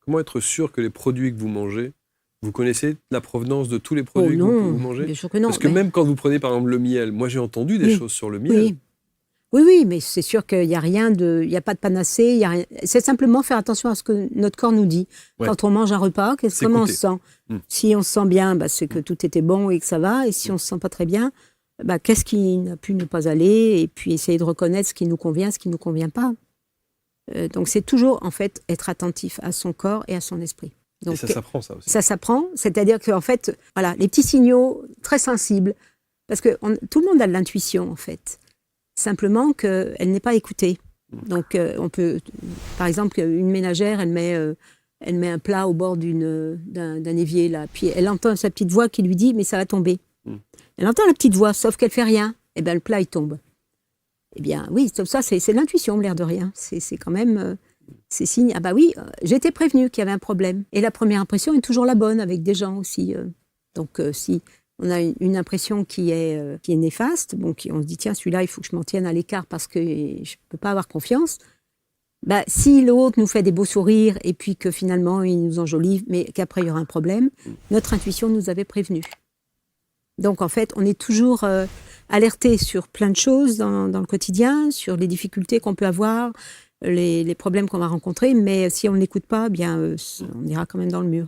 Comment être sûr que les produits que vous mangez, vous connaissez la provenance de tous les Oh produits que vous non, mangez? bien sûr que non. Parce que Mais, même quand vous prenez par exemple le miel, moi j'ai entendu des oui, choses sur le miel. oui. Oui, oui, mais c'est sûr qu'il n'y a rien il n'y a pas de panacée, il y a rien. C'est simplement faire attention à ce que notre corps nous dit. Ouais. Quand on mange un repas, comment on se S'écouter. sent? Si on se sent bien, bah, c'est que tout était bon et que ça va. Et si on se sent pas très bien, bah, qu'est-ce qui n'a pu ne pas aller? Et puis essayer de reconnaître ce qui nous convient, ce qui nous convient pas. Donc c'est toujours en fait être attentif à son corps et à son esprit. Donc, Et ça s'apprend, ça aussi. ça s'apprend, c'est-à-dire qu'en fait, voilà, les petits signaux très sensibles, parce que tout le monde a de l'intuition en fait. Simplement qu'elle n'est pas écoutée. Donc, on peut, par exemple, une ménagère, elle met un plat au bord d'un évier, là, puis elle entend sa petite voix qui lui dit « mais ça va tomber ». Elle entend la petite voix, sauf qu'elle fait rien. Et bien, le plat, il tombe. Eh bien, oui, ça, c'est l'intuition, l'air de rien. C'est quand même ces signes. Ah bah oui, j'étais prévenue qu'il y avait un problème. Et la première impression est toujours la bonne avec des gens aussi. Donc, si on a une impression qui est néfaste, bon, on se dit, tiens, celui-là, il faut que je m'en tienne à l'écart parce que je ne peux pas avoir confiance. Bah, si l'autre nous fait des beaux sourires et puis que finalement, il nous enjolive, mais qu'après, il y aura un problème, notre intuition nous avait prévenus. Donc, en fait, on est toujours alerté sur plein de choses dans le quotidien, sur les difficultés qu'on peut avoir, les problèmes qu'on va rencontrer, mais si on n'écoute pas, bien, on ira quand même dans le mur.